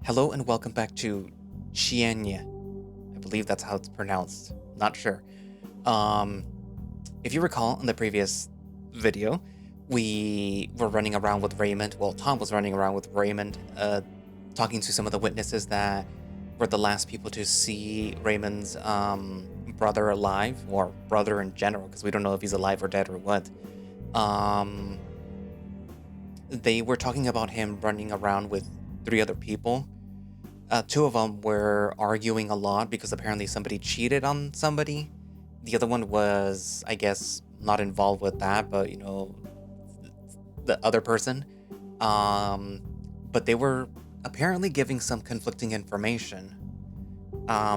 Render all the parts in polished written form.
Hello and welcome back to Cienie. I believe that's how it's pronounced. Not sure. If you recall in the previous video, we were running around with Raymond. Well, Tom was running around with Raymond, talking to some of the witnesses that were the last people to see Raymond's brother alive, or brother in general, because we don't know if he's alive or dead or what. They were talking about him running around with 3 other people. 2 of them were arguing a lot because apparently somebody cheated on somebody. The other one was, I guess, not involved with that, but, you know, the other person. But they were apparently giving some conflicting information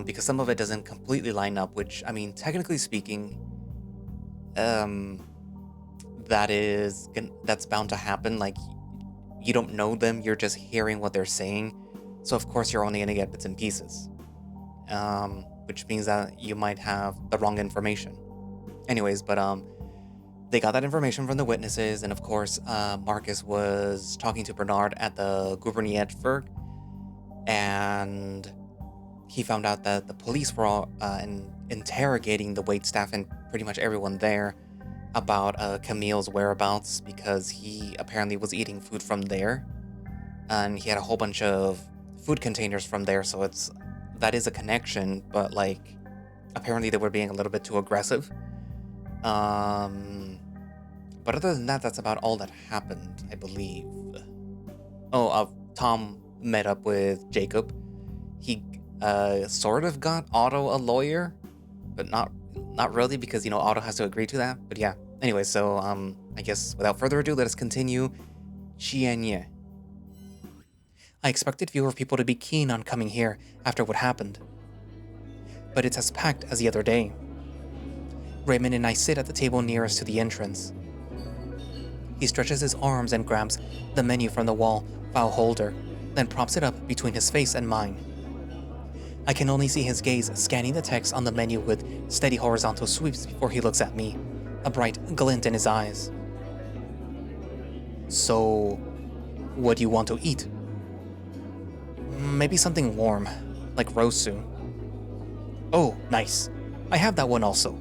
because some of it doesn't completely line up, which, I mean, technically speaking, that's bound to happen. Like, you don't know them, you're just hearing what they're saying. So of course you're only going to get bits and pieces, which means that you might have the wrong information. Anyways, but they got that information from the witnesses, and of course Marcus was talking to Bernard at the Gouvernietwerk, and he found out that the police were all interrogating the waitstaff and pretty much everyone there about Camille's whereabouts, because he apparently was eating food from there, and he had a whole bunch of food containers from there, so that is a connection, but like apparently they were being a little bit too aggressive. But other than that, that's about all that happened, I believe. Tom met up with Jacob. He sort of got Otto a lawyer, but not really, because, you know, Otto has to agree to that. But yeah, anyway, so I guess without further ado, let us continue. Cienie. I expected fewer people to be keen on coming here after what happened, but it's as packed as the other day. Raymond and I sit at the table nearest to the entrance. He stretches his arms and grabs the menu from the wall file holder, then props it up between his face and mine. I can only see his gaze scanning the text on the menu with steady horizontal sweeps before he looks at me, a bright glint in his eyes. So, what do you want to eat? Maybe something warm, like rosu. Oh, nice. I have that one also.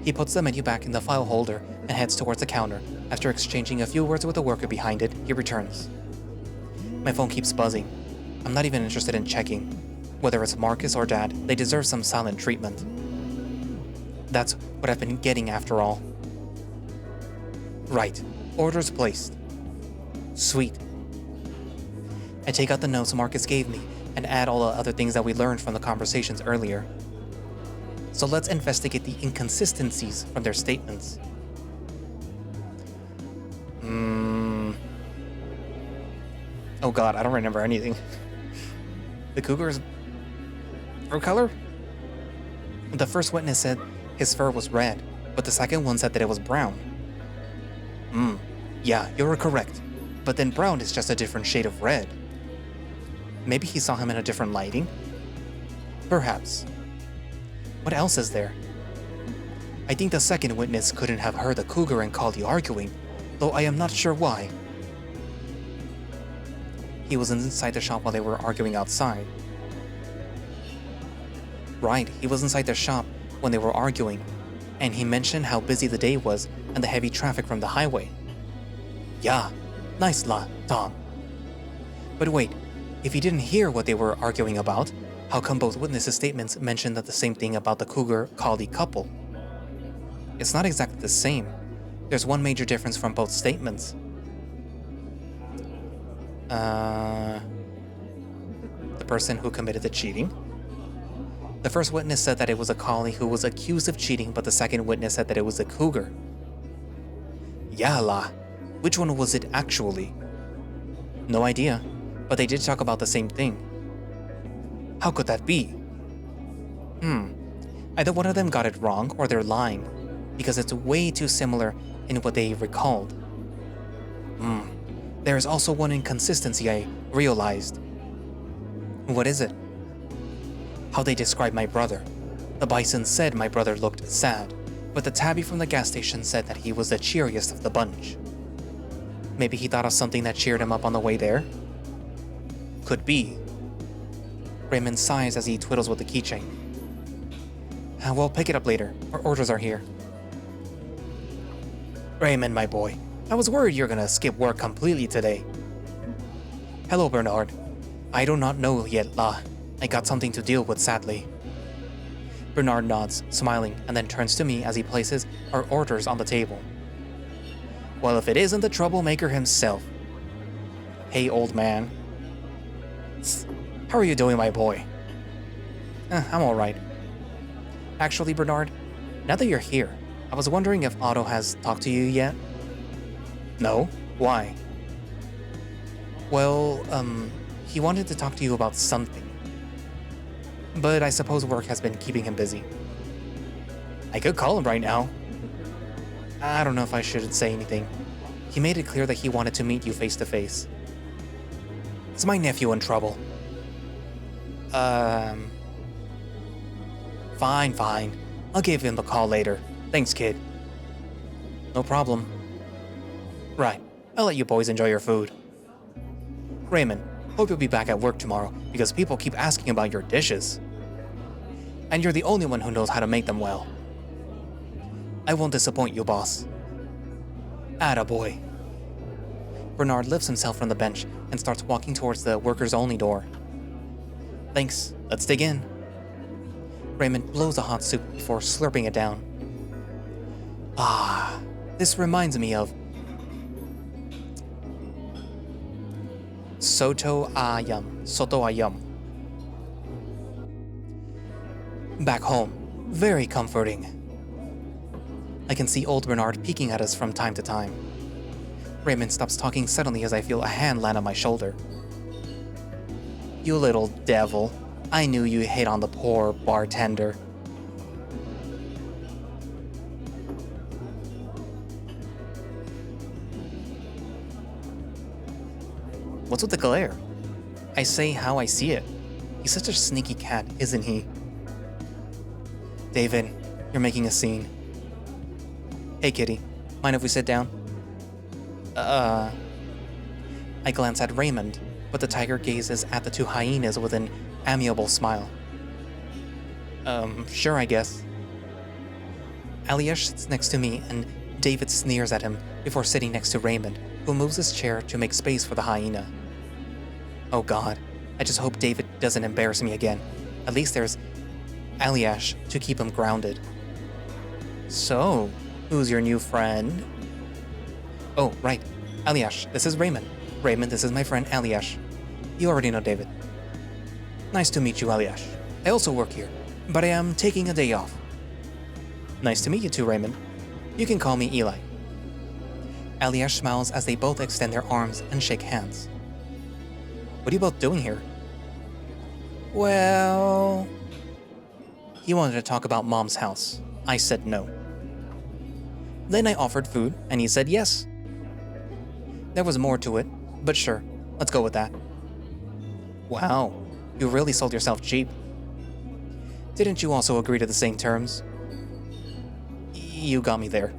He puts the menu back in the file holder and heads towards the counter. After exchanging a few words with the worker behind it, he returns. My phone keeps buzzing. I'm not even interested in checking. Whether it's Marcus or Dad, they deserve some silent treatment. That's what I've been getting after all. Right. Orders placed. Sweet. I take out the notes Marcus gave me and add all the other things that we learned from the conversations earlier. So let's investigate the inconsistencies from their statements. Oh god, I don't remember anything. The cougar's fur color? The first witness said his fur was red, but the second one said that it was brown. Yeah, you're correct. But then brown is just a different shade of red. Maybe he saw him in a different lighting? Perhaps. What else is there? I think the second witness couldn't have heard the cougar and Collie arguing, though I am not sure why. He was inside the shop while they were arguing outside. Right, he was inside the shop when they were arguing, and he mentioned how busy the day was and the heavy traffic from the highway. Yeah, nice lot, Tom. But wait, if he didn't hear what they were arguing about, how come both witnesses' statements mentioned the same thing about the cougar-collie couple? It's not exactly the same. There's one major difference from both statements. The person who committed the cheating? The first witness said that it was a collie who was accused of cheating, but the second witness said that it was a cougar. Yala, which one was it actually? No idea, but they did talk about the same thing. How could that be? Either one of them got it wrong or they're lying, because it's way too similar in what they recalled. There is also one inconsistency I realized. What is it? How they described my brother. The bison said my brother looked sad, but the tabby from the gas station said that he was the cheeriest of the bunch. Maybe he thought of something that cheered him up on the way there? could be. Raymond sighs as he twiddles with the keychain. We'll pick it up later. Our orders are here. Raymond, my boy. I was worried you're gonna skip work completely today. Hello, Bernard. I do not know yet, La. I got something to deal with, sadly. Bernard nods, smiling, and then turns to me as he places our orders on the table. Well, if it isn't the troublemaker himself. Hey, old man. How are you doing, my boy? I'm alright. Actually, Bernard, now that you're here, I was wondering if Otto has talked to you yet? No? Why? Well, he wanted to talk to you about something. But I suppose work has been keeping him busy. I could call him right now. I don't know if I should say anything. He made it clear that he wanted to meet you face to face. Is my nephew in trouble? Fine. I'll give him a call later. Thanks, kid. No problem. Right, I'll let you boys enjoy your food. Raymond, hope you'll be back at work tomorrow because people keep asking about your dishes. And you're the only one who knows how to make them well. I won't disappoint you, boss. Attaboy. Bernard lifts himself from the bench and starts walking towards the workers-only door. Thanks, let's dig in. Raymond blows a hot soup before slurping it down. This reminds me of soto ayam. Back home, very comforting. I can see old Bernard peeking at us from time to time. Raymond stops talking suddenly as I feel a hand land on my shoulder. You little devil. I knew you hate on the poor bartender. What's with the glare? I say how I see it. He's such a sneaky cat, isn't he? David, you're making a scene. Hey, kitty. Mind if we sit down? I glance at Raymond, but the tiger gazes at the two hyenas with an amiable smile. Sure, I guess. Aliash sits next to me, and David sneers at him before sitting next to Raymond, who moves his chair to make space for the hyena. Oh god, I just hope David doesn't embarrass me again. At least there's Aliash to keep him grounded. So, who's your new friend? Oh, right. Aliash, this is Raymond. Raymond, this is my friend Aliash. You already know David. Nice to meet you, Aliash. I also work here, but I am taking a day off. Nice to meet you too, Raymond. You can call me Eli. Aliash smiles as they both extend their arms and shake hands. What are you both doing here? Well... He wanted to talk about Mom's house. I said no. Then I offered food, and he said yes. There was more to it, but sure, let's go with that. Wow, you really sold yourself cheap. Didn't you also agree to the same terms? You got me there.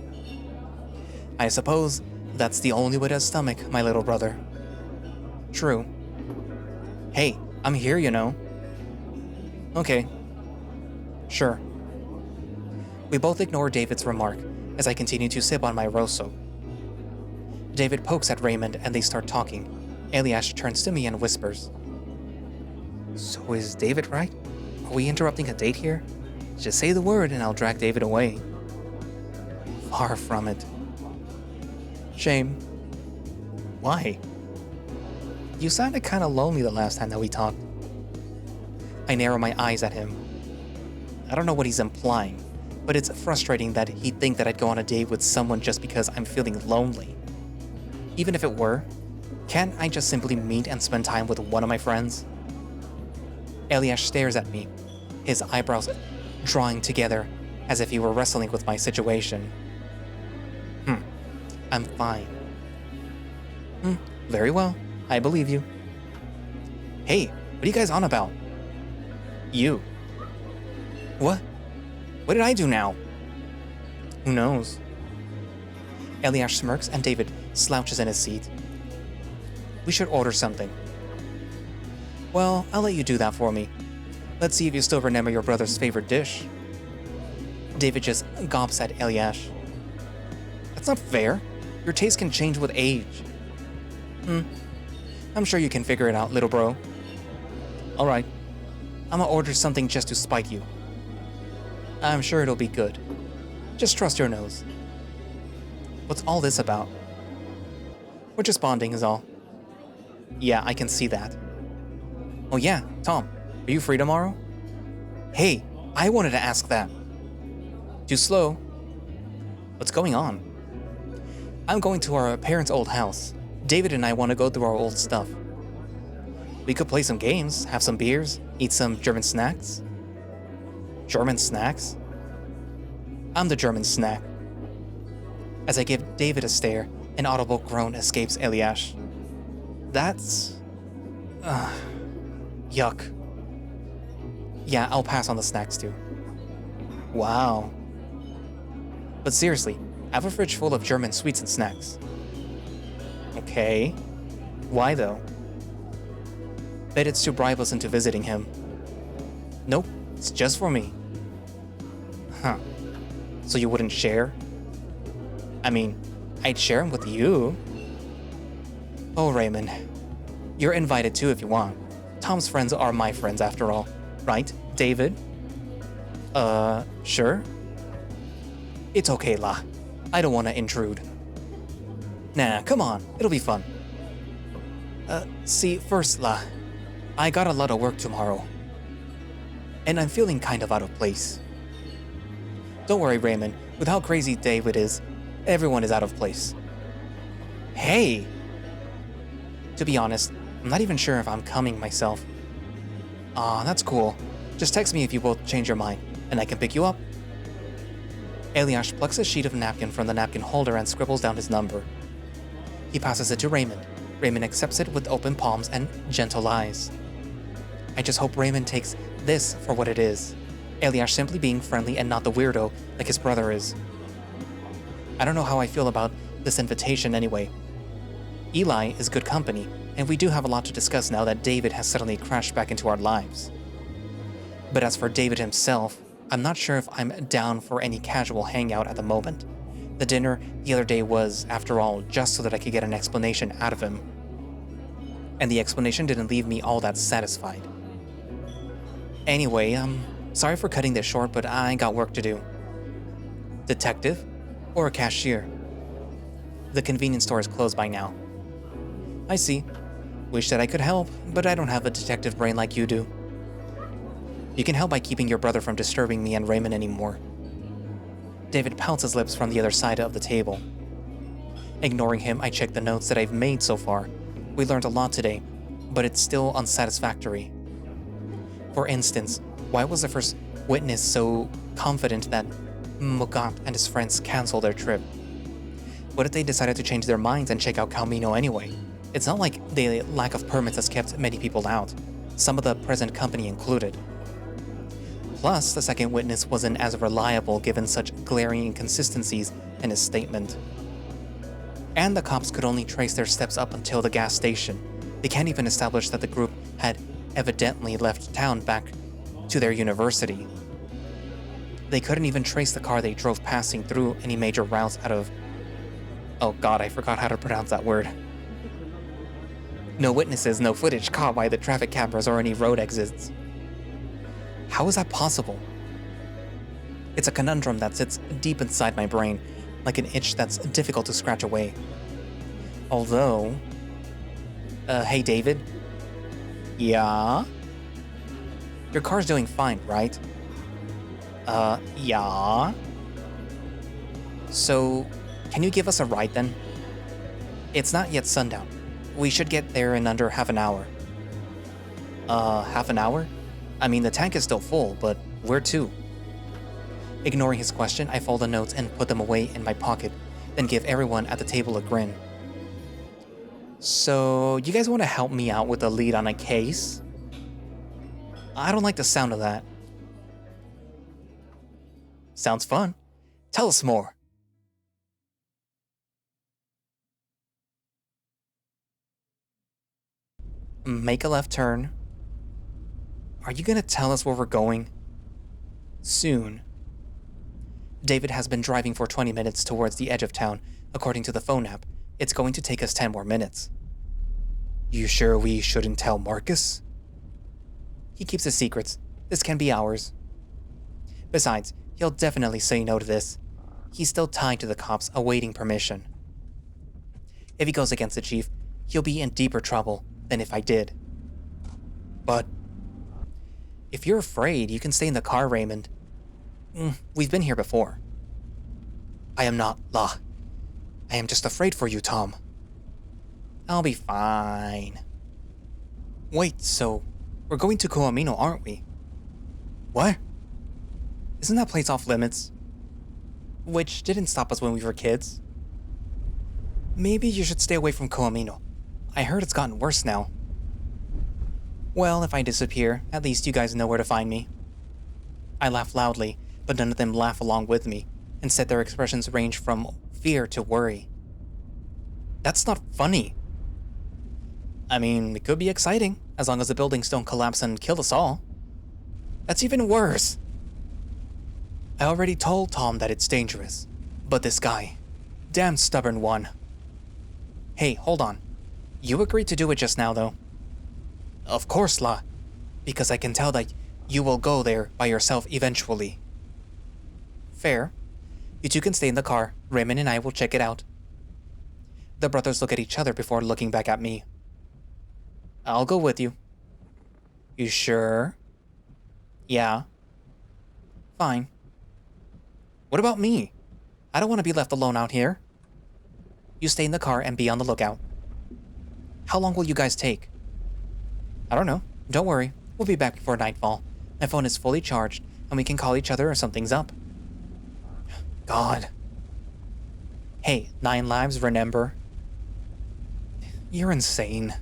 I suppose that's the only way to stomach, my little brother. True. Hey, I'm here, you know. Okay. Sure. We both ignore David's remark as I continue to sip on my rosso. David pokes at Raymond and they start talking. Aliash turns to me and whispers. So is David right? Are we interrupting a date here? Just say the word and I'll drag David away. Far from it. Shame. Why? You sounded kinda lonely the last time that we talked. I narrow my eyes at him. I don't know what he's implying, but it's frustrating that he'd think that I'd go on a date with someone just because I'm feeling lonely. Even if it were, can't I just simply meet and spend time with one of my friends? Aliash stares at me, his eyebrows drawing together as if he were wrestling with my situation. I'm fine. Very well. I believe you. Hey, what are you guys on about? You. What? What did I do now? Who knows? Aliash smirks and David slouches in his seat. We should order something. Well, I'll let you do that for me. Let's see if you still remember your brother's favorite dish. David just gawps at Eliash. That's not fair. Your taste can change with age. I'm sure you can figure it out, little bro. Alright. I'ma order something just to spite you. I'm sure it'll be good. Just trust your nose. What's all this about? We're just bonding is all. Yeah, I can see that. Oh yeah, Tom, are you free tomorrow? Hey, I wanted to ask that. Too slow. What's going on? I'm going to our parents' old house. David and I want to go through our old stuff. We could play some games, have some beers, eat some German snacks. German snacks? I'm the German snack. As I give David a stare, an audible groan escapes Eliash. That's... yuck. Yeah, I'll pass on the snacks too. Wow. But seriously, I have a fridge full of German sweets and snacks. Okay. Why though? Bet it's to bribe us into visiting him. Nope, it's just for me. Huh. So you wouldn't share? I mean, I'd share him with you. Oh, Raymond. You're invited too if you want. Tom's friends are my friends after all. Right, David? Sure? It's okay, La. I don't want to intrude. Nah, come on. It'll be fun. See, first, La, I got a lot of work tomorrow. And I'm feeling kind of out of place. Don't worry, Raymond. With how crazy David is, everyone is out of place. Hey! To be honest, I'm not even sure if I'm coming myself. Aw, that's cool. Just text me if you both change your mind, and I can pick you up. Eliash plucks a sheet of napkin from the napkin holder and scribbles down his number. He passes it to Raymond. Raymond accepts it with open palms and gentle eyes. I just hope Raymond takes this for what it is. Eliash simply being friendly and not the weirdo like his brother is. I don't know how I feel about this invitation anyway. Eli is good company, and we do have a lot to discuss now that David has suddenly crashed back into our lives. But as for David himself, I'm not sure if I'm down for any casual hangout at the moment. The dinner the other day was, after all, just so that I could get an explanation out of him. And the explanation didn't leave me all that satisfied. Anyway, sorry for cutting this short, but I got work to do. Detective? Or a cashier? The convenience store is closed by now. I see. Wish that I could help, but I don't have a detective brain like you do. You can help by keeping your brother from disturbing me and Raymond anymore. David pouts his lips from the other side of the table. Ignoring him, I check the notes that I've made so far. We learned a lot today, but it's still unsatisfactory. For instance, why was the first witness so confident that Mugat and his friends canceled their trip? What if they decided to change their minds and check out Camino anyway? It's not like the lack of permits has kept many people out, some of the present company included. Plus, the second witness wasn't as reliable given such glaring inconsistencies in his statement. And the cops could only trace their steps up until the gas station. They can't even establish that the group had evidently left town back to their university. They couldn't even trace the car they drove passing through any major routes out of... Oh god, I forgot how to pronounce that word. No witnesses, no footage caught by the traffic cameras or any road exits. How is that possible? It's a conundrum that sits deep inside my brain, like an itch that's difficult to scratch away. Although... hey David? Yeah? Your car's doing fine, right? Yeah? So, can you give us a ride then? It's not yet sundown. We should get there in under half an hour. Half an hour? I mean, the tank is still full, but where to? Ignoring his question, I fold the notes and put them away in my pocket, then give everyone at the table a grin. So, you guys want to help me out with a lead on a case? I don't like the sound of that. Sounds fun. Tell us more. Make a left turn, Are you gonna tell us where we're going? Soon. David has been driving for 20 minutes towards the edge of town. According to the phone app, it's going to take us 10 more minutes. You sure we shouldn't tell Marcus? He keeps his secrets. This can be ours. Besides, he'll definitely say no to this. He's still tied to the cops, awaiting permission. If he goes against the chief, he'll be in deeper trouble than if I did. But if you're afraid, you can stay in the car, Raymond. We've been here before. I am not, La. I am just afraid for you, Tom. I'll be fine. Wait, so we're going to Koamino, aren't we? What? Isn't that place off limits? Which didn't stop us when we were kids. Maybe you should stay away from Koamino. I heard it's gotten worse now. Well, if I disappear, at least you guys know where to find me. I laugh loudly, but none of them laugh along with me. Instead, their expressions range from fear to worry. That's not funny. I mean, it could be exciting, as long as the buildings don't collapse and kill us all. That's even worse. I already told Tom that it's dangerous, but this guy, damn stubborn one. Hey, hold on. You agreed to do it just now, though. Of course, La, because I can tell that you will go there by yourself eventually. Fair. You two can stay in the car. Raymond and I will check it out. The brothers look at each other before looking back at me. I'll go with you. You sure? Yeah. Fine. What about me? I don't want to be left alone out here. You stay in the car and be on the lookout. How long will you guys take? I don't know. Don't worry. We'll be back before nightfall. My phone is fully charged, and we can call each other if something's up. God. Hey, 9 lives, remember? You're insane.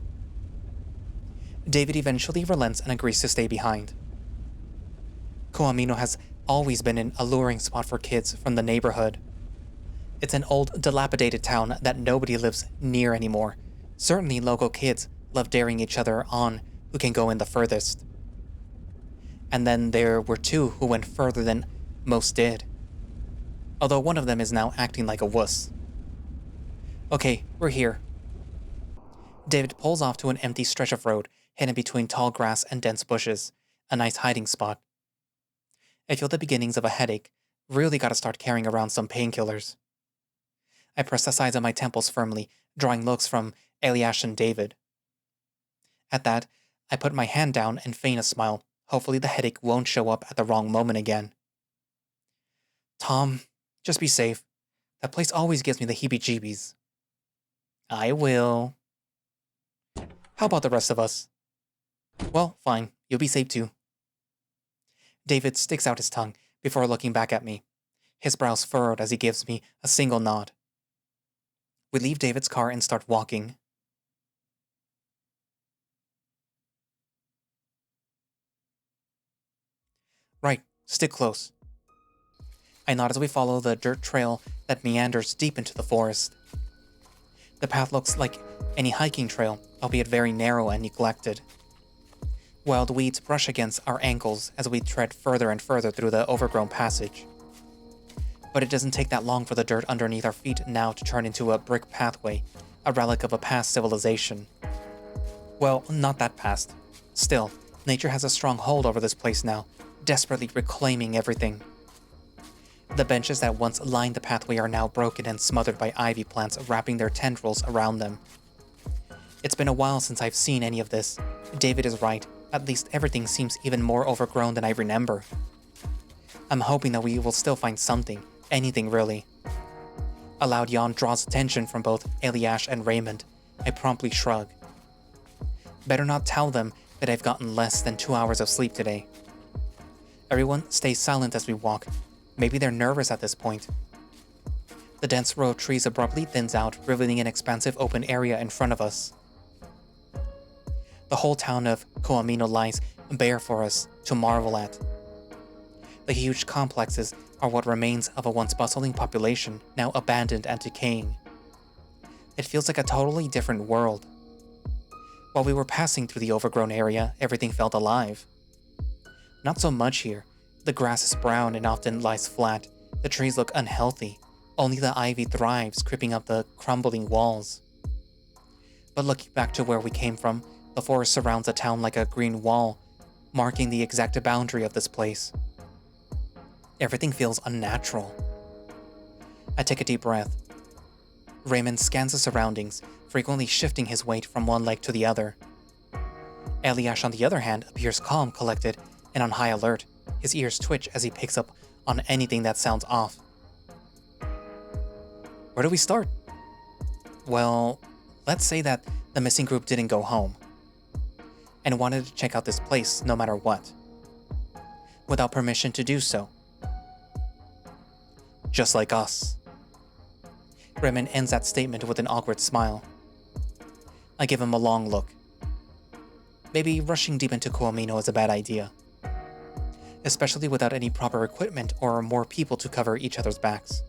David eventually relents and agrees to stay behind. Koamino has always been an alluring spot for kids from the neighborhood. It's an old, dilapidated town that nobody lives near anymore. Certainly local kids love daring each other on who can go in the furthest. And then there were 2 who went further than most did. Although one of them is now acting like a wuss. Okay, we're here. David pulls off to an empty stretch of road, hidden between tall grass and dense bushes, a nice hiding spot. I feel the beginnings of a headache. Really gotta start carrying around some painkillers. I press the sides of my temples firmly, drawing looks from Eliash and David. At that, I put my hand down and feign a smile. Hopefully the headache won't show up at the wrong moment again. Tom, just be safe. That place always gives me the heebie-jeebies. I will. How about the rest of us? Well, fine. You'll be safe too. David sticks out his tongue before looking back at me, his brows furrowed as he gives me a single nod. We leave David's car and start walking. Right, stick close. I nod as we follow the dirt trail that meanders deep into the forest. The path looks like any hiking trail, albeit very narrow and neglected. Wild weeds brush against our ankles as we tread further and further through the overgrown passage. But it doesn't take that long for the dirt underneath our feet now to turn into a brick pathway, a relic of a past civilization. Well, not that past. Still, nature has a strong hold over this place now, desperately reclaiming everything. The benches that once lined the pathway are now broken and smothered by ivy plants wrapping their tendrils around them. It's been a while since I've seen any of this. David is right. At least everything seems even more overgrown than I remember. I'm hoping that we will still find something, anything really. A loud yawn draws attention from both Eliash and Raymond. I promptly shrug. Better not tell them that I've gotten less than 2 hours of sleep today. Everyone stays silent as we walk. Maybe they're nervous at this point. The dense row of trees abruptly thins out, revealing an expansive open area in front of us. The whole town of Koamino lies bare for us to marvel at. The huge complexes are what remains of a once bustling population, now abandoned and decaying. It feels like a totally different world. While we were passing through the overgrown area, everything felt alive. Not so much here. The grass is brown and often lies flat. The trees look unhealthy. Only the ivy thrives, creeping up the crumbling walls. But looking back to where we came from, the forest surrounds the town like a green wall, marking the exact boundary of this place. Everything feels unnatural. I take a deep breath. Raymond scans the surroundings, frequently shifting his weight from one leg to the other. Eliash, on the other hand, appears calm, collected, and on high alert. His ears twitch as he picks up on anything that sounds off. Where do we start? Well, let's say that the missing group didn't go home and wanted to check out this place no matter what, without permission to do so. Just like us. Raymond ends that statement with an awkward smile. I give him a long look. Maybe rushing deep into Koamino is a bad idea, especially without any proper equipment or more people to cover each other's backs.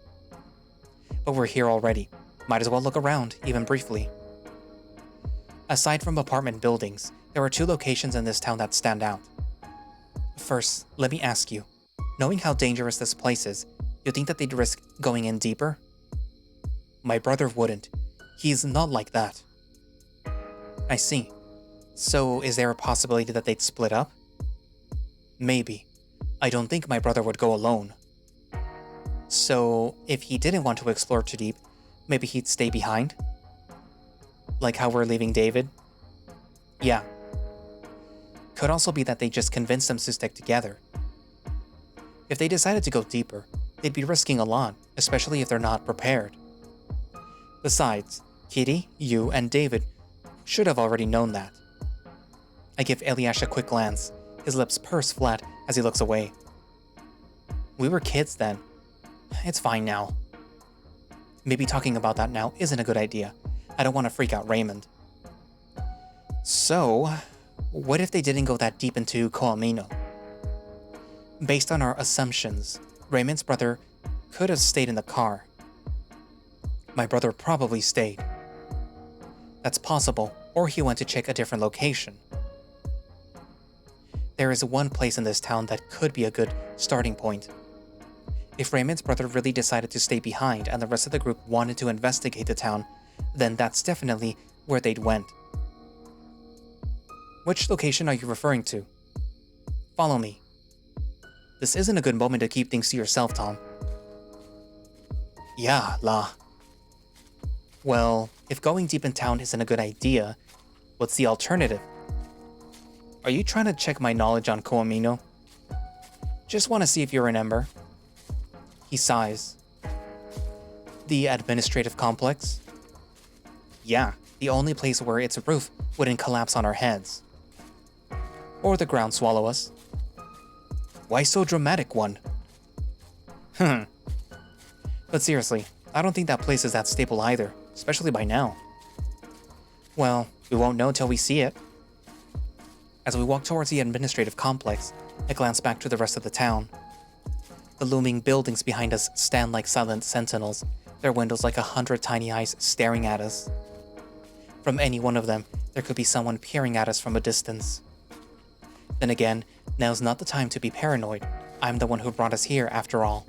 But we're here already. Might as well look around, even briefly. Aside from apartment buildings, there are two locations in this town that stand out. First, let me ask you, knowing how dangerous this place is, you think that they'd risk going in deeper? My brother wouldn't. He's not like that. I see. So is there a possibility that they'd split up? Maybe. I don't think my brother would go alone. So, if he didn't want to explore too deep, maybe he'd stay behind? Like how we're leaving David? Yeah. Could also be that they just convinced them to stick together. If they decided to go deeper, they'd be risking a lot, especially if they're not prepared. Besides, Kitty, you, and David should have already known that. I give Eliash a quick glance. His lips purse flat as he looks away. We were kids then. It's fine now. Maybe talking about that now isn't a good idea. I don't want to freak out Raymond. So, what if they didn't go that deep into Koamino? Based on our assumptions, Raymond's brother could have stayed in the car. My brother probably stayed. That's possible, or he went to check a different location. There is one place in this town that could be a good starting point. If Raymond's brother really decided to stay behind and the rest of the group wanted to investigate the town, then that's definitely where they'd went. Which location are you referring to? Follow me. This isn't a good moment to keep things to yourself, Tom. Yeah, La. Well, if going deep in town isn't a good idea, what's the alternative? Are you trying to check my knowledge on Koamino? Just want to see if you remember. He sighs. The administrative complex? Yeah, the only place where its roof wouldn't collapse on our heads. Or the ground swallow us. Why so dramatic, one? But seriously, I don't think that place is that stable either, especially by now. Well, we won't know till we see it. As we walk towards the administrative complex, I glance back to the rest of the town. The looming buildings behind us stand like silent sentinels, their windows like 100 tiny eyes staring at us. From any one of them, there could be someone peering at us from a distance. Then again, now's not the time to be paranoid. I'm the one who brought us here, after all.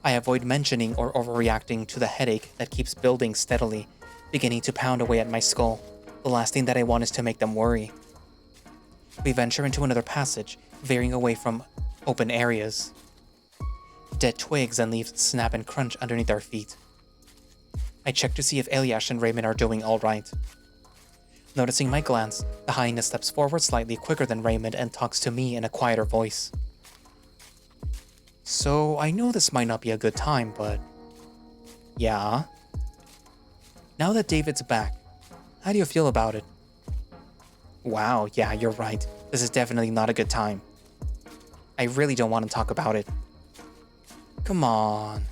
I avoid mentioning or overreacting to the headache that keeps building steadily, beginning to pound away at my skull. The last thing that I want is to make them worry. We venture into another passage, veering away from open areas. Dead twigs and leaves snap and crunch underneath our feet. I check to see if Eliash and Raymond are doing alright. Noticing my glance, the hyena steps forward slightly quicker than Raymond and talks to me in a quieter voice. So, I know this might not be a good time, but... Yeah? Now that David's back, how do you feel about it? Wow, yeah, you're right. This is definitely not a good time. I really don't want to talk about it. Come on.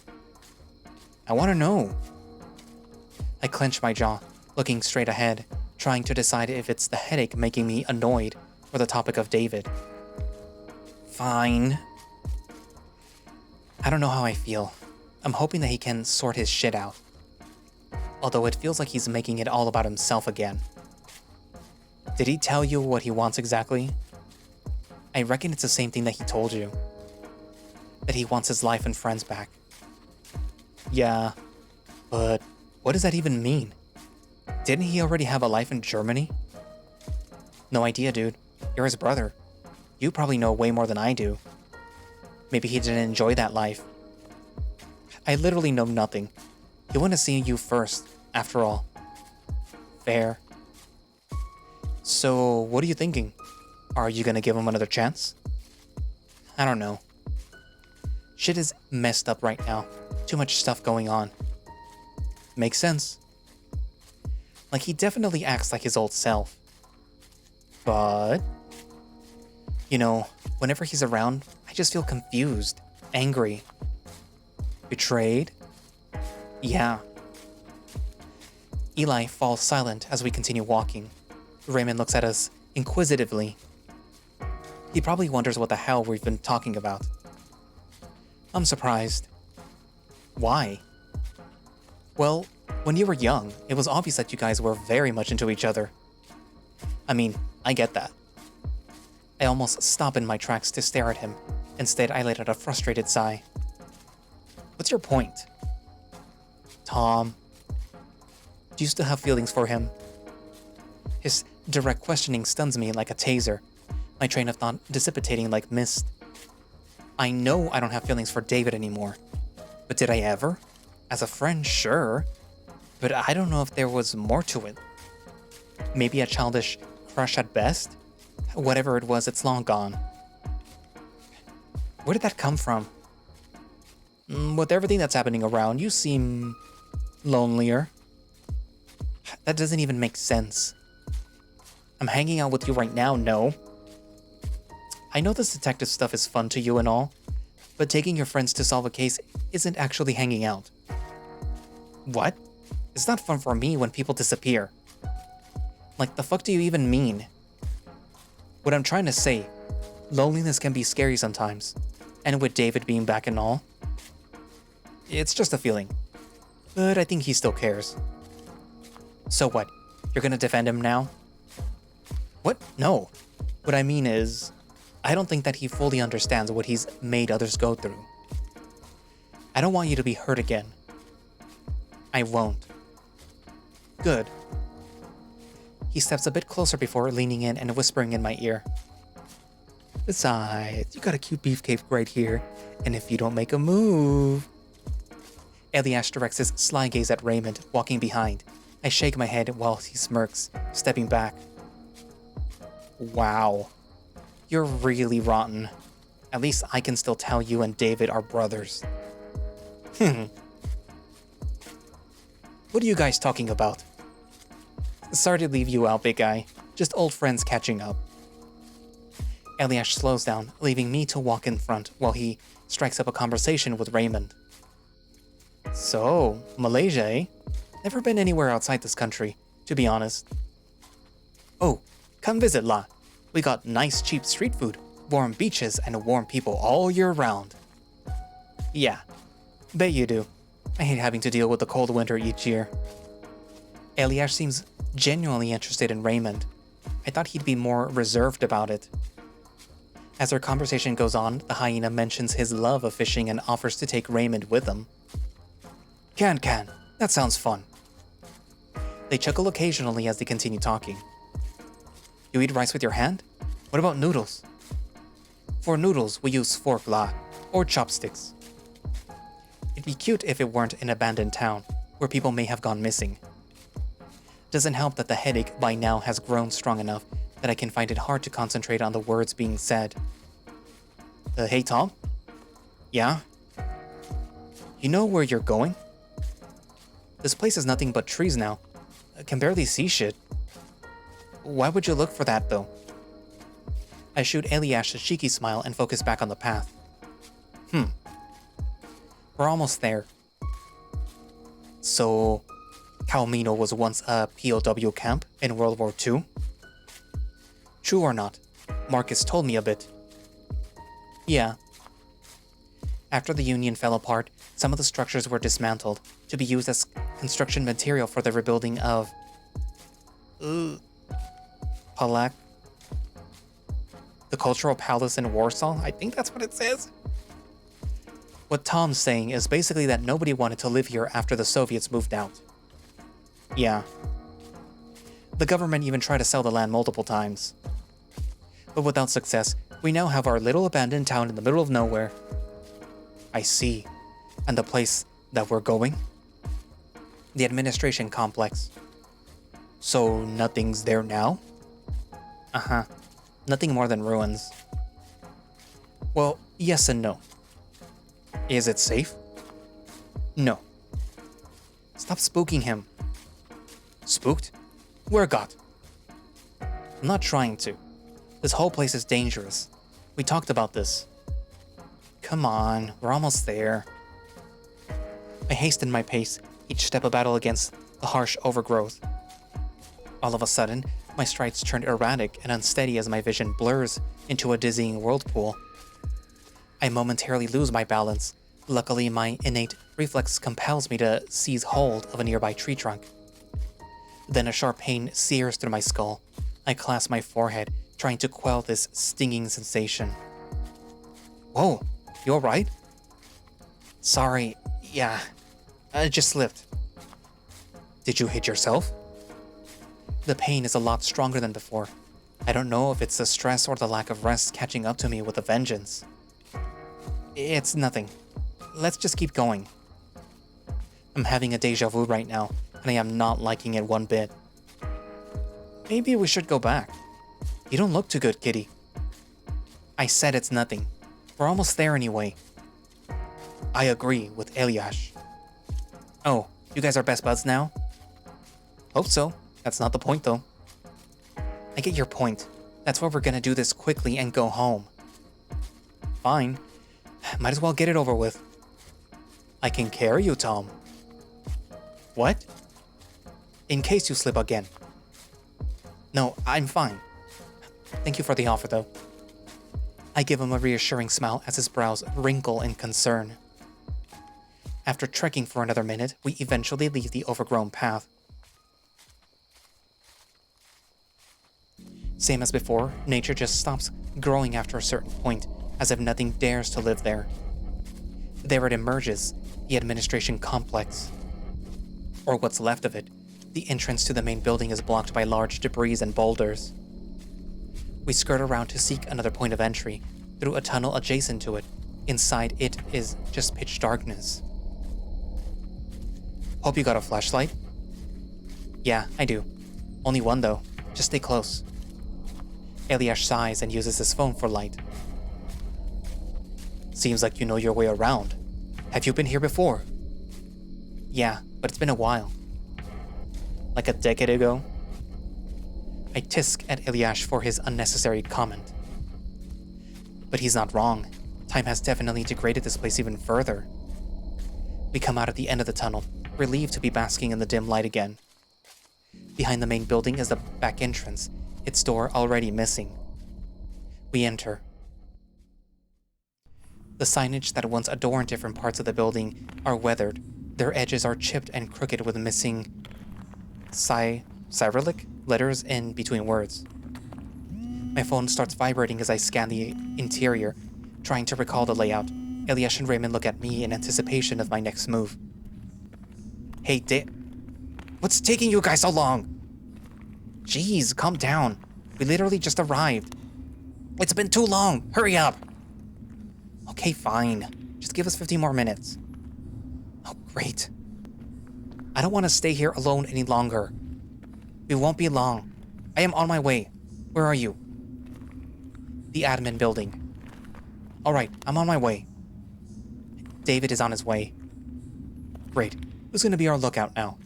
I want to know. I clench my jaw, looking straight ahead, trying to decide if it's the headache making me annoyed or the topic of David. Fine. I don't know how I feel. I'm hoping that he can sort his shit out. Although it feels like he's making it all about himself again. Did he tell you what he wants exactly? I reckon it's the same thing that he told you. That he wants his life and friends back. Yeah, but what does that even mean? Didn't he already have a life in Germany? No idea, dude. You're his brother. You probably know way more than I do. Maybe he didn't enjoy that life. I literally know nothing. He wanted to see you first, after all. Fair. So, what are you thinking? Are you gonna give him another chance? I don't know. Shit is messed up right now. Too much stuff going on. Makes sense. Like, he definitely acts like his old self. But... you know, whenever he's around, I just feel confused, angry. Betrayed? Yeah. Eli falls silent as we continue walking. Raymond looks at us inquisitively. He probably wonders what the hell we've been talking about. I'm surprised. Why? Well, when you were young, it was obvious that you guys were very much into each other. I mean, I get that. I almost stop in my tracks to stare at him. Instead, I let out a frustrated sigh. What's your point? Tom. Do you still have feelings for him? His direct questioning stuns me like a taser, my train of thought dissipating like mist. I know I don't have feelings for David anymore. But did I ever? As a friend, sure. But I don't know if there was more to it. Maybe a childish crush at best? Whatever it was, it's long gone. Where did that come from? With everything that's happening around, you seem... lonelier. That doesn't even make sense. I'm hanging out with you right now, no? I know this detective stuff is fun to you and all, but taking your friends to solve a case isn't actually hanging out. What? It's not fun for me when people disappear. Like, the fuck do you even mean? What I'm trying to say, loneliness can be scary sometimes, and with David being back and all, it's just a feeling. But I think he still cares. So what? You're gonna defend him now? What? No. What I mean is, I don't think that he fully understands what he's made others go through. I don't want you to be hurt again. I won't. Good. He steps a bit closer before leaning in and whispering in my ear. Besides, you got a cute beefcake right here, and if you don't make a move... Eliash directs his sly gaze at Raymond, walking behind. I shake my head while he smirks, stepping back. Wow. You're really rotten. At least I can still tell you and David are brothers. What are you guys talking about? Sorry to leave you out, big guy. Just old friends catching up. Eliash slows down, leaving me to walk in front while he strikes up a conversation with Raymond. So, Malaysia, eh? Never been anywhere outside this country, to be honest. Oh, come visit La. We got nice cheap street food, warm beaches, and warm people all year round. Yeah, bet you do. I hate having to deal with the cold winter each year. Eliash seems genuinely interested in Raymond. I thought he'd be more reserved about it. As their conversation goes on, the hyena mentions his love of fishing and offers to take Raymond with them. Can. That sounds fun. They chuckle occasionally as they continue talking. You eat rice with your hand? What about noodles? For noodles, we use fork la, or chopsticks. It'd be cute if it weren't an abandoned town, where people may have gone missing. Doesn't help that the headache by now has grown strong enough that I can find it hard to concentrate on the words being said. Hey Tom? Yeah? You know where you're going? This place is nothing but trees now. I can barely see shit. Why would you look for that, though? I shoot Eliash a cheeky smile and focus back on the path. We're almost there. So, Calmino was once a POW camp in World War II? True or not? Marcus told me a bit. Yeah. After the Union fell apart, some of the structures were dismantled to be used as construction material for the rebuilding of... Palak... The Cultural Palace in Warsaw? I think that's what it says. What Tom's saying is basically that nobody wanted to live here after the Soviets moved out. Yeah. The government even tried to sell the land multiple times. But without success, we now have our little abandoned town in the middle of nowhere. I see. And the place that we're going? The administration complex. So nothing's there now? Uh-huh. Nothing more than ruins. Well, yes and no. Is it safe? No. Stop spooking him. Spooked? Where got? I'm not trying to. This whole place is dangerous. We talked about this. Come on, we're almost there. I hasten my pace, each step a battle against the harsh overgrowth. All of a sudden, my strides turn erratic and unsteady as my vision blurs into a dizzying whirlpool. I momentarily lose my balance. Luckily, my innate reflex compels me to seize hold of a nearby tree trunk. Then a sharp pain sears through my skull. I clasp my forehead, trying to quell this stinging sensation. Whoa, you alright? Sorry, yeah, I just slipped. Did you hit yourself? The pain is a lot stronger than before. I don't know if it's the stress or the lack of rest catching up to me with a vengeance. It's nothing. Let's just keep going. I'm having a deja vu right now, and I am not liking it one bit. Maybe we should go back. You don't look too good, kitty. I said it's nothing. We're almost there anyway. I agree with Eliash. Oh, you guys are best buds now? Hope so. That's not the point, though. I get your point. That's why we're gonna do this quickly and go home. Fine. Might as well get it over with. I can carry you, Tom. What? In case you slip again. No, I'm fine. Thank you for the offer, though. I give him a reassuring smile as his brows wrinkle in concern. After trekking for another minute, we eventually leave the overgrown path. Same as before, nature just stops growing after a certain point, as if nothing dares to live there. There it emerges, the administration complex. Or what's left of it. The entrance to the main building is blocked by large debris and boulders. We skirt around to seek another point of entry, through a tunnel adjacent to it. Inside it is just pitch darkness. Hope you got a flashlight? Yeah, I do. Only one though. Just stay close. Eliash sighs and uses his phone for light. Seems like you know your way around. Have you been here before? Yeah, but it's been a while. Like a decade ago? I tisk at Eliash for his unnecessary comment. But he's not wrong. Time has definitely degraded this place even further. We come out at the end of the tunnel, relieved to be basking in the dim light again. Behind the main building is the back entrance, its door already missing. We enter. The signage that once adorned different parts of the building are weathered. Their edges are chipped and crooked with missing Cyrillic letters in between words. My phone starts vibrating as I scan the interior, trying to recall the layout. Eliash and Raymond look at me in anticipation of my next move. Hey, what's taking you guys so long? Jeez, calm down. We literally just arrived. It's been too long. Hurry up. Okay, fine. Just give us 15 more minutes. Oh, great. I don't want to stay here alone any longer. We won't be long. I am on my way. Where are you? The admin building. Alright, I'm on my way. David is on his way. Great. Who's going to be our lookout now?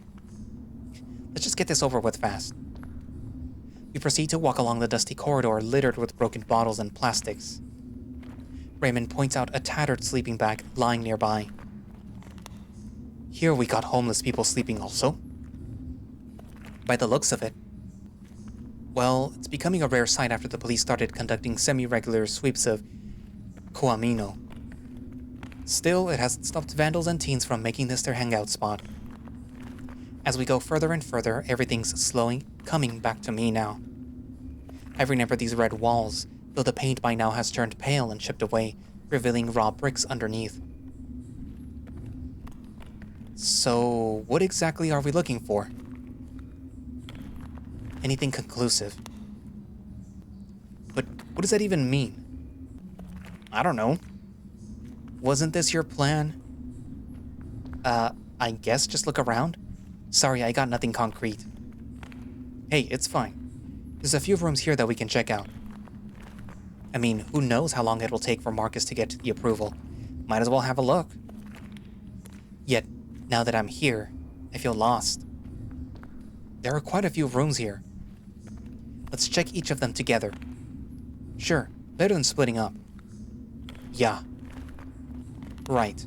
Let's just get this over with fast. We proceed to walk along the dusty corridor littered with broken bottles and plastics. Raymond points out a tattered sleeping bag lying nearby. Here we got homeless people sleeping also. By the looks of it. Well, it's becoming a rare sight after the police started conducting semi-regular sweeps of Coamino. Still, it hasn't stopped vandals and teens from making this their hangout spot. As we go further and further, everything's coming back to me now. I remember these red walls, though the paint by now has turned pale and chipped away, revealing raw bricks underneath. So, what exactly are we looking for? Anything conclusive. But what does that even mean? I don't know. Wasn't this your plan? I guess just look around? Sorry, I got nothing concrete. Hey, it's fine. There's a few rooms here that we can check out. I mean, who knows how long it'll take for Marcus to get the approval. Might as well have a look. Yet, now that I'm here, I feel lost. There are quite a few rooms here. Let's check each of them together. Sure, better than splitting up. Yeah. Right.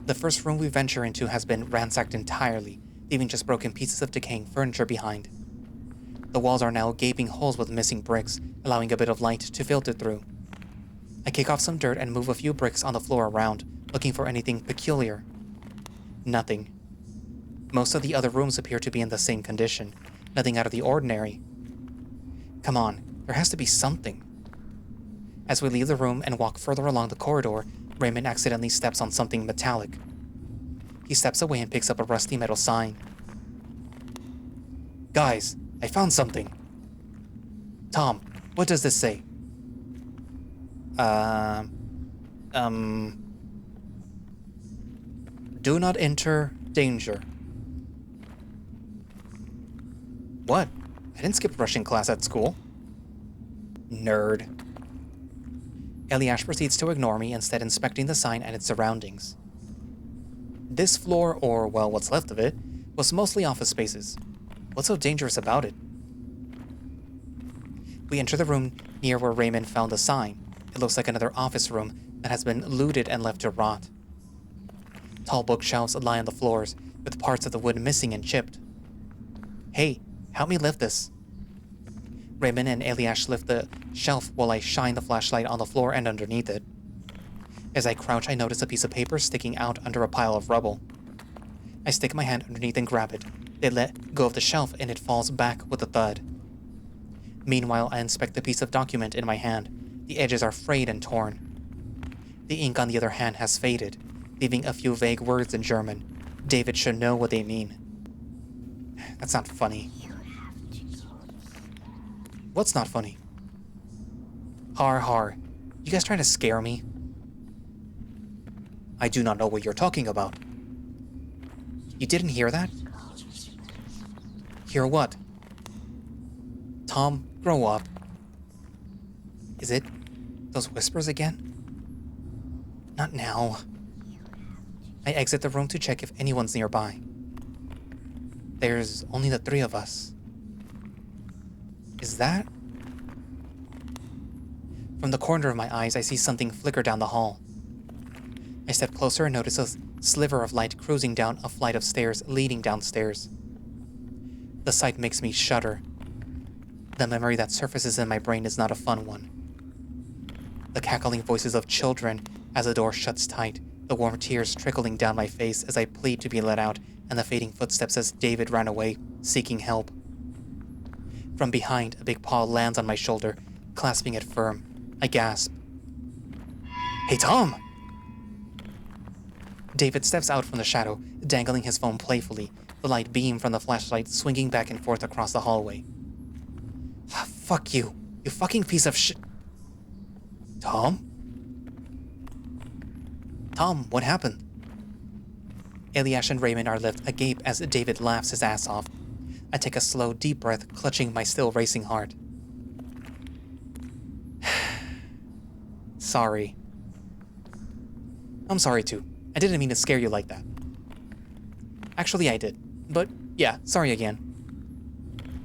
The first room we venture into has been ransacked entirely, leaving just broken pieces of decaying furniture behind. The walls are now gaping holes with missing bricks, allowing a bit of light to filter through. I kick off some dirt and move a few bricks on the floor around, looking for anything peculiar. Nothing. Most of the other rooms appear to be in the same condition, nothing out of the ordinary. Come on, there has to be something. As we leave the room and walk further along the corridor, Raymond accidentally steps on something metallic. He steps away and picks up a rusty metal sign. Guys, I found something. Tom, what does this say? Do not enter danger. What? I didn't skip Russian class at school. Nerd. Eliash proceeds to ignore me, instead inspecting the sign and its surroundings. This floor, or well, what's left of it, was mostly office spaces. What's so dangerous about it? We enter the room near where Raymond found the sign. It looks like another office room that has been looted and left to rot. Tall bookshelves lie on the floors, with parts of the wood missing and chipped. Hey, help me lift this. Raymond and Eliash lift the shelf while I shine the flashlight on the floor and underneath it. As I crouch, I notice a piece of paper sticking out under a pile of rubble. I stick my hand underneath and grab it. They let go of the shelf and it falls back with a thud. Meanwhile, I inspect the piece of document in my hand. The edges are frayed and torn. The ink on the other hand has faded, leaving a few vague words in German. David should know what they mean. That's not funny. What's not funny? Har har. You guys trying to scare me? I do not know what you're talking about. You didn't hear that? Hear what? Tom, grow up. Is it those whispers again? Not now. I exit the room to check if anyone's nearby. There's only the three of us. Is that? From the corner of my eyes, I see something flicker down the hall. I step closer and notice a sliver of light cruising down a flight of stairs leading downstairs. The sight makes me shudder. The memory that surfaces in my brain is not a fun one. The cackling voices of children as the door shuts tight, the warm tears trickling down my face as I plead to be let out, and the fading footsteps as David ran away, seeking help. From behind, a big paw lands on my shoulder, clasping it firm. I gasp. Hey, Tom! David steps out from the shadow, dangling his phone playfully, the light beam from the flashlight swinging back and forth across the hallway. Fuck you, you fucking piece of shit. Tom? Tom, what happened? Eliash and Raymond are left agape as David laughs his ass off. I take a slow, deep breath, clutching my still racing heart. Sorry. I'm sorry too. I didn't mean to scare you like that. Actually, I did. But yeah, sorry again.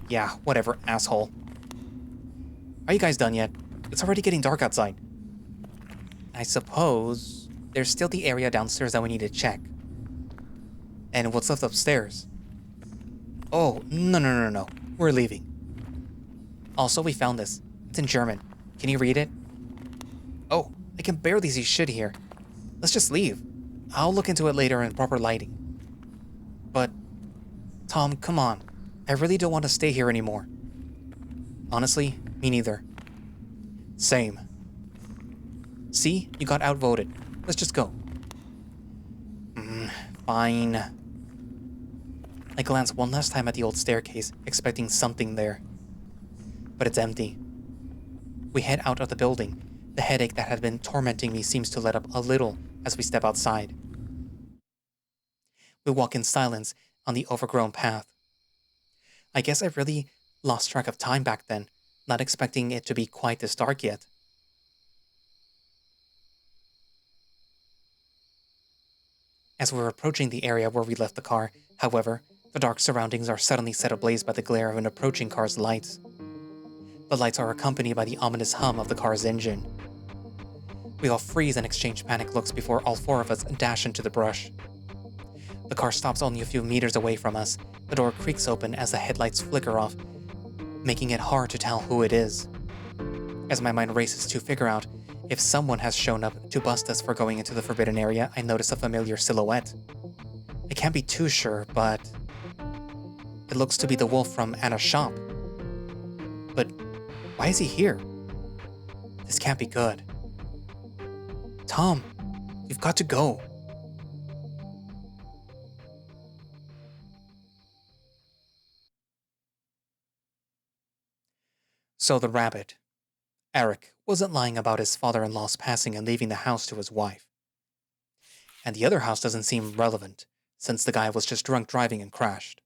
Yeah, whatever, asshole. Are you guys done yet? It's already getting dark outside. I suppose there's still the area downstairs that we need to check. And what's left upstairs? Oh, no. We're leaving. Also, we found this. It's in German. Can you read it? Oh, I can barely see shit here. Let's just leave. I'll look into it later in proper lighting. But, Tom, come on. I really don't want to stay here anymore. Honestly, me neither. Same. See? You got outvoted. Let's just go. Fine. I glance one last time at the old staircase, expecting something there. But it's empty. We head out of the building. The headache that had been tormenting me seems to let up a little as we step outside. We walk in silence on the overgrown path. I guess I really lost track of time back then, not expecting it to be quite this dark yet. As we're approaching the area where we left the car, however, the dark surroundings are suddenly set ablaze by the glare of an approaching car's lights. The lights are accompanied by the ominous hum of the car's engine. We all freeze and exchange panic looks before all four of us dash into the brush. The car stops only a few meters away from us. The door creaks open as the headlights flicker off, making it hard to tell who it is. As my mind races to figure out if someone has shown up to bust us for going into the forbidden area, I notice a familiar silhouette. I can't be too sure, but it looks to be the wolf from Anna's shop. But why is he here? This can't be good. Tom, you've got to go. So the rabbit, Eric, wasn't lying about his father-in-law's passing and leaving the house to his wife. And the other house doesn't seem relevant, since the guy was just drunk driving and crashed.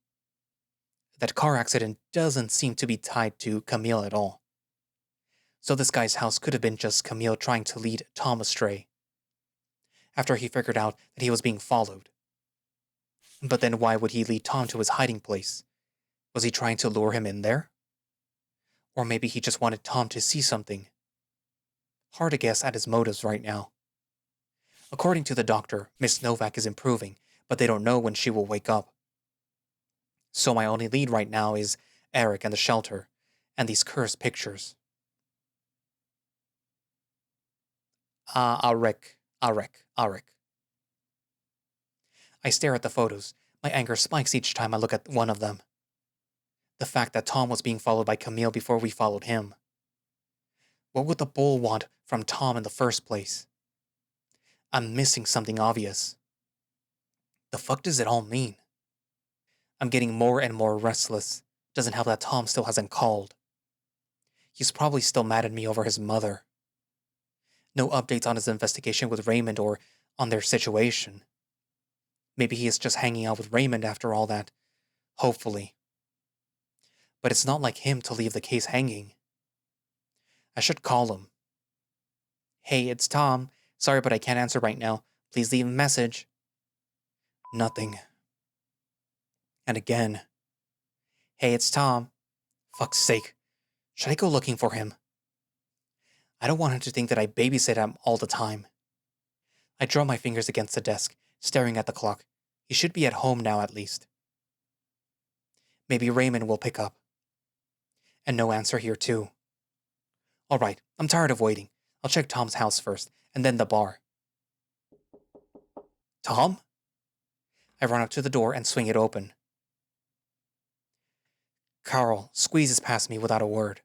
That car accident doesn't seem to be tied to Camille at all. So this guy's house could have been just Camille trying to lead Tom astray, after he figured out that he was being followed. But then why would he lead Tom to his hiding place? Was he trying to lure him in there? Or maybe he just wanted Tom to see something. Hard to guess at his motives right now. According to the doctor, Miss Novak is improving, but they don't know when she will wake up. So my only lead right now is Eric and the shelter, and these cursed pictures. Eric. I stare at the photos. My anger spikes each time I look at one of them. The fact that Tom was being followed by Camille before we followed him. What would the bull want from Tom in the first place? I'm missing something obvious. The fuck does it all mean? I'm getting more and more restless. Doesn't help that Tom still hasn't called. He's probably still mad at me over his mother. No updates on his investigation with Raymond or on their situation. Maybe he is just hanging out with Raymond after all that. Hopefully. But it's not like him to leave the case hanging. I should call him. Hey, it's Tom. Sorry, but I can't answer right now. Please leave a message. Nothing. And again. Hey, it's Tom. Fuck's sake. Should I go looking for him? I don't want him to think that I babysit him all the time. I draw my fingers against the desk, staring at the clock. He should be at home now at least. Maybe Raymond will pick up. And no answer here too. Alright, I'm tired of waiting. I'll check Tom's house first, and then the bar. Tom? I run up to the door and swing it open. Carl squeezes past me without a word.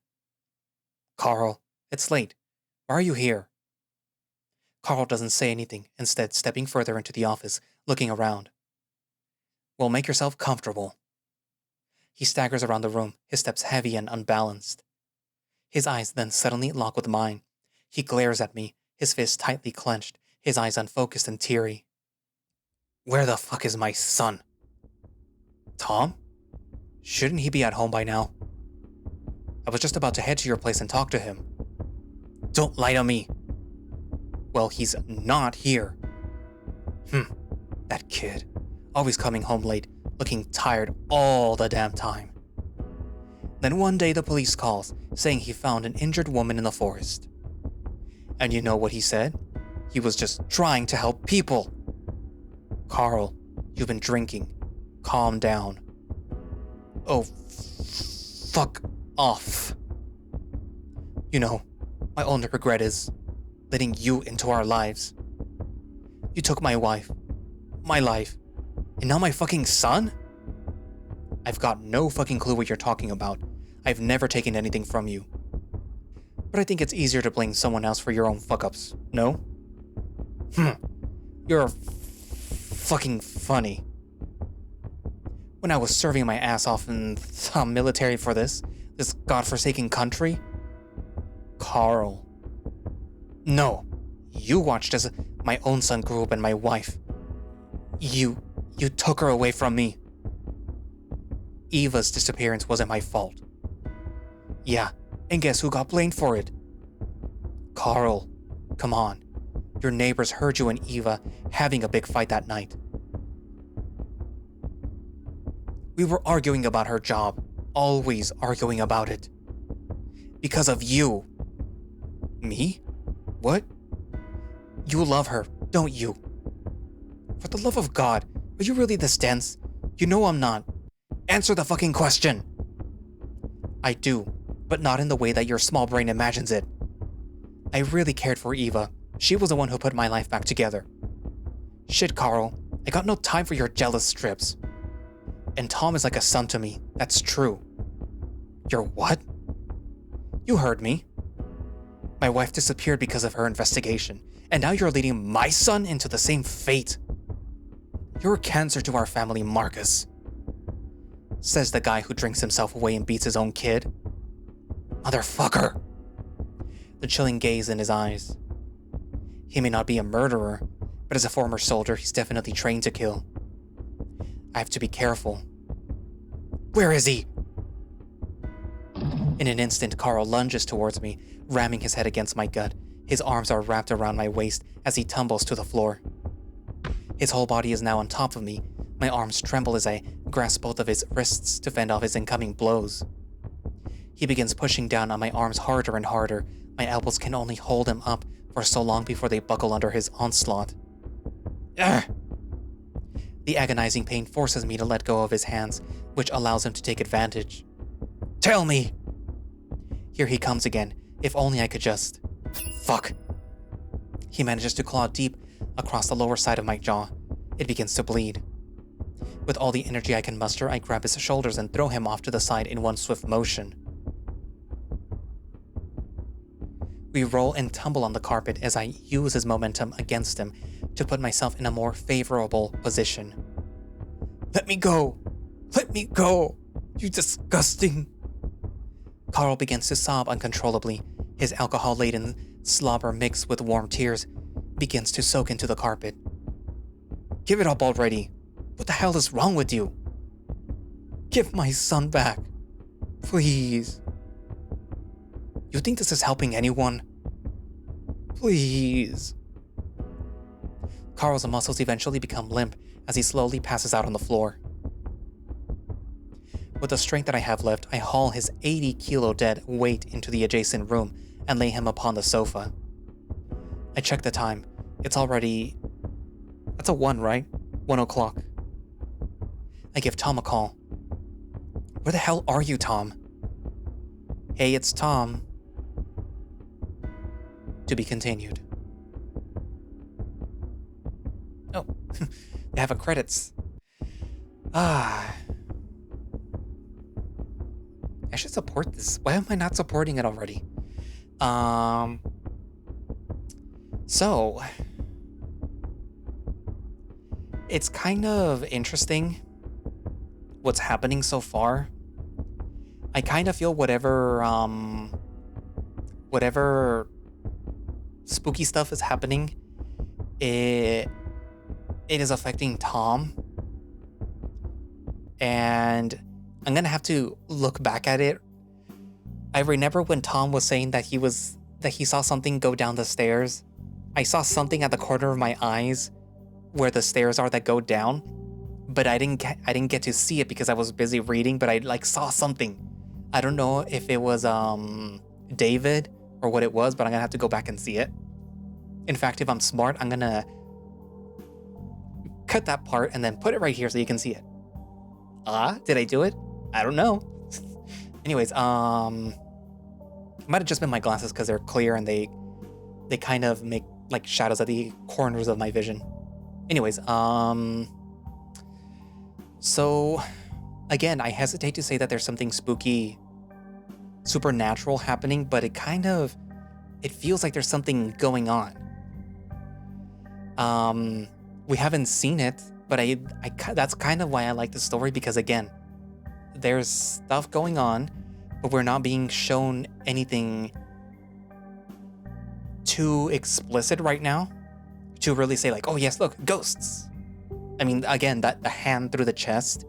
Carl, it's late. Why are you here? Carl doesn't say anything, instead stepping further into the office, looking around. Well, make yourself comfortable. He staggers around the room, his steps heavy and unbalanced. His eyes then suddenly lock with mine. He glares at me, his fists tightly clenched, his eyes unfocused and teary. Where the fuck is my son? Tom? Shouldn't he be at home by now? I was just about to head to your place and talk to him. Don't lie to me. Well, he's not here. That kid. Always coming home late, looking tired all the damn time. Then one day the police calls, saying he found an injured woman in the forest. And you know what he said? He was just trying to help people. Carl, you've been drinking. Calm down. Oh, fuck off. You know, my only regret is letting you into our lives. You took my wife, my life, and now my fucking son? I've got no fucking clue what you're talking about. I've never taken anything from you. But I think it's easier to blame someone else for your own fuck-ups, no? You're fucking funny. When I was serving my ass off in the military for this godforsaken country, Carl. No, you watched as my own son grew up and my wife. You took her away from me. Eva's disappearance wasn't my fault. Yeah, and guess who got blamed for it? Carl, come on. Your neighbors heard you and Eva having a big fight that night. We were arguing about her job, always arguing about it. Because of you. Me? What? You love her, don't you? For the love of God, are you really this dense? You know I'm not. Answer the fucking question. I do, but not in the way that your small brain imagines it. I really cared for Eva. She was the one who put my life back together. Shit, Carl. I got no time for your jealous strips. And Tom is like a son to me. That's true. Your what? You heard me. My wife disappeared because of her investigation, and now you're leading my son into the same fate. You're a cancer to our family, Marcus. Says the guy who drinks himself away and beats his own kid. Motherfucker. The chilling gaze in his eyes. He may not be a murderer, but as a former soldier, he's definitely trained to kill. I have to be careful. Where is he? In an instant, Carl lunges towards me, ramming his head against my gut. His arms are wrapped around my waist as he tumbles to the floor. His whole body is now on top of me. My arms tremble as I grasp both of his wrists to fend off his incoming blows. He begins pushing down on my arms harder and harder. My elbows can only hold him up for so long before they buckle under his onslaught. Ugh! The agonizing pain forces me to let go of his hands, which allows him to take advantage. Tell me! Here he comes again. If only I could just... Fuck! He manages to claw deep across the lower side of my jaw. It begins to bleed. With all the energy I can muster, I grab his shoulders and throw him off to the side in one swift motion. We roll and tumble on the carpet as I use his momentum against him to put myself in a more favorable position. Let me go! Let me go! You disgusting... Carl begins to sob uncontrollably. His alcohol-laden slobber mixed with warm tears begins to soak into the carpet. Give it up already. What the hell is wrong with you? Give my son back. Please. You think this is helping anyone? Please. Carl's muscles eventually become limp as he slowly passes out on the floor. With the strength that I have left, I haul his 80-kilo dead weight into the adjacent room and lay him upon the sofa. I check the time. It's already... That's a 1, right? 1 o'clock. I give Tom a call. Where the hell are you, Tom? Hey, it's Tom. To be continued. Oh, they have a credits. I should support this. Why am I not supporting it already? So it's kind of interesting what's happening so far. I kind of feel whatever spooky stuff is happening, it is affecting Tom. And I'm gonna have to look back at it. I remember when Tom was saying that he saw something go down the stairs. I saw something at the corner of my eyes where the stairs are that go down, but I didn't get to see it because I was busy reading, but I saw something. I don't know if it was David or what it was, but I'm gonna have to go back and see it. In fact, if I'm smart, I'm gonna cut that part and then put it right here so you can see it. Did I do it? I don't know. Anyways, it might have just been my glasses because they're clear and they kind of make like shadows at the corners of my vision. Anyways, so again, I hesitate to say that there's something spooky supernatural happening, but it feels like there's something going on. We haven't seen it, but that's kind of why I like the story, because again, there's stuff going on, but we're not being shown anything too explicit right now to really say like, oh yes, look, ghosts. I mean, again, the hand through the chest,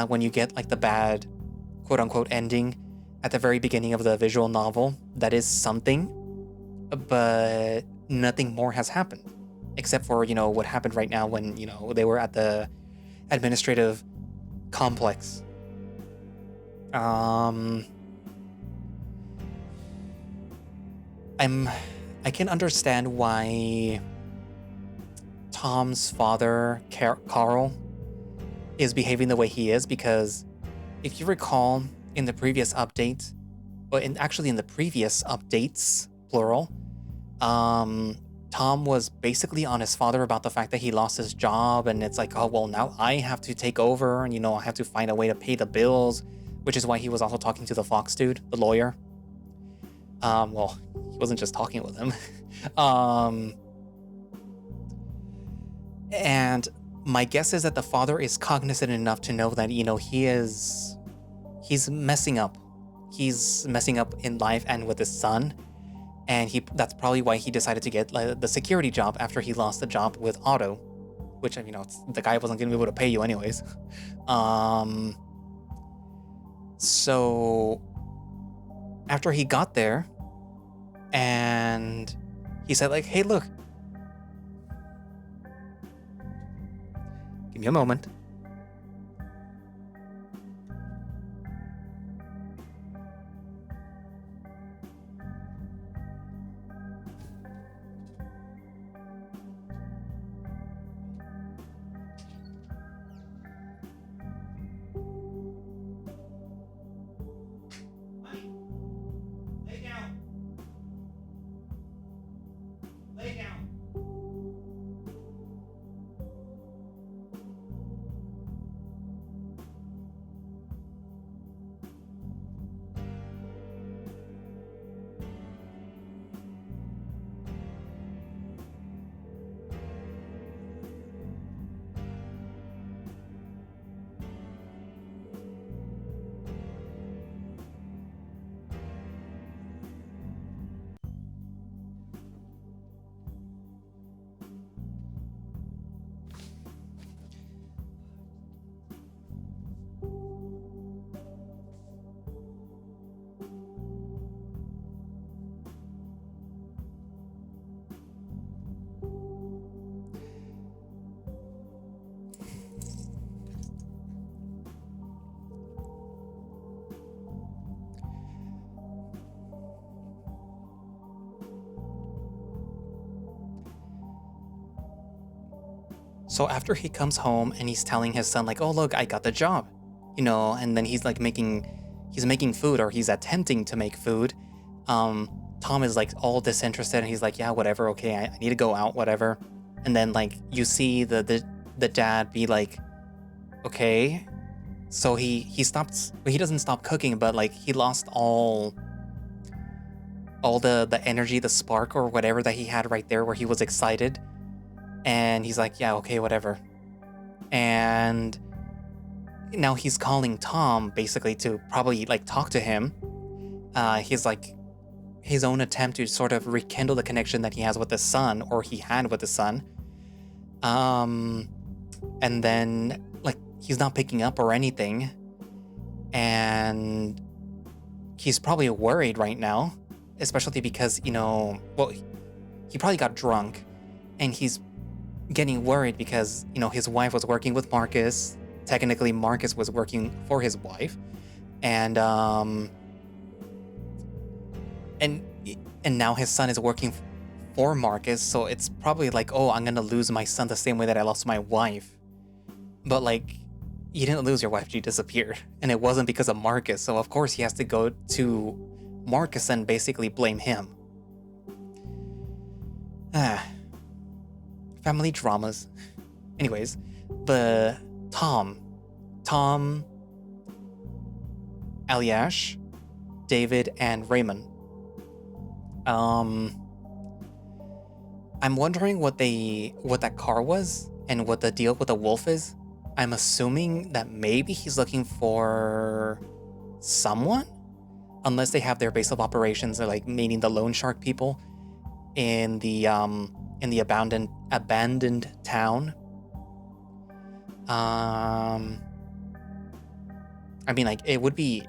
when you get like the bad quote unquote ending at the very beginning of the visual novel, that is something, but nothing more has happened. Except for, what happened right now when, they were at the administrative complex. I can understand why Tom's father, Carl, is behaving the way he is, because if you recall in the previous update, or in the previous updates, plural, Tom was basically on his father about the fact that he lost his job, and it's like, oh, well, now I have to take over, and, I have to find a way to pay the bills, which is why he was also talking to the Fox dude, the lawyer. Well, he wasn't just talking with him. And my guess is that the father is cognizant enough to know that, he's messing up. He's messing up in life and with his son. And that's probably why he decided to get the security job after he lost the job with Otto, which, the guy wasn't going to be able to pay you anyways. So after he got there and he said like, hey, look, give me a moment. So after he comes home and he's telling his son like, oh, look, I got the job, and then he's like making food, or he's attempting to make food. Tom is like all disinterested, and he's like, yeah, whatever. Okay. I need to go out, whatever. And then like you see the dad be like, okay. So he stops, but he doesn't stop cooking, but like he lost all the energy, the spark or whatever that he had right there where he was excited. And he's like, yeah, okay, whatever. And now he's calling Tom basically to probably like talk to him. He's like his own attempt to sort of rekindle the connection that he has with the son, or he had with the son. And then like he's not picking up or anything. And he's probably worried right now, especially because, he probably got drunk, and he's getting worried because, his wife was working with Marcus. Technically, Marcus was working for his wife. And now his son is working for Marcus, so it's probably like, oh, I'm gonna lose my son the same way that I lost my wife. But like, you didn't lose your wife, she disappeared. And it wasn't because of Marcus, so of course he has to go to Marcus and basically blame him. Family dramas. Anyways, but Tom Aliash, David, and Raymond. I'm wondering what that car was and what the deal with the wolf is. I'm assuming that maybe he's looking for someone, unless they have their base of operations, like meaning the loan shark people in the abandoned town. I mean, like, it would be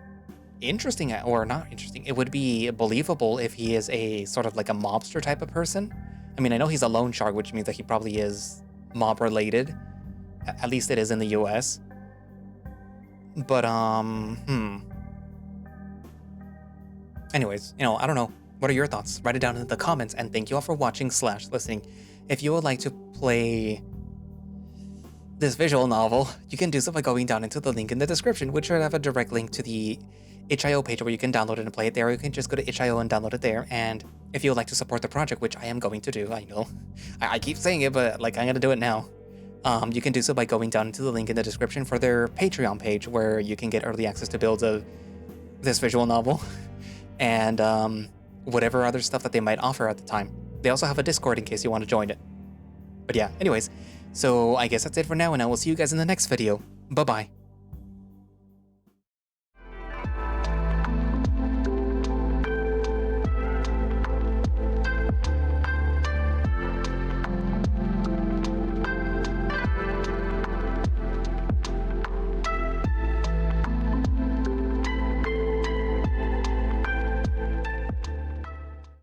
interesting, or not interesting, it would be believable if he is a sort of like a mobster type of person. I mean, I know he's a loan shark, which means that he probably is mob related. At least it is in the US. But, anyways, I don't know. What are your thoughts? Write it down in the comments, and thank you all for watching / listening. If you would like to play this visual novel, you can do so by going down into the link in the description, which should have a direct link to the itch.io page where you can download it and play it there, or you can just go to itch.io and download it there. And if you would like to support the project, which I am going to do, I know. I keep saying it, but like, I'm going to do it now. You can do so by going down into the link in the description for their Patreon page, where you can get early access to builds of this visual novel and whatever other stuff that they might offer at the time. They also have a Discord in case you want to join it. But yeah, anyways, so I guess that's it for now, and I will see you guys in the next video. Bye-bye.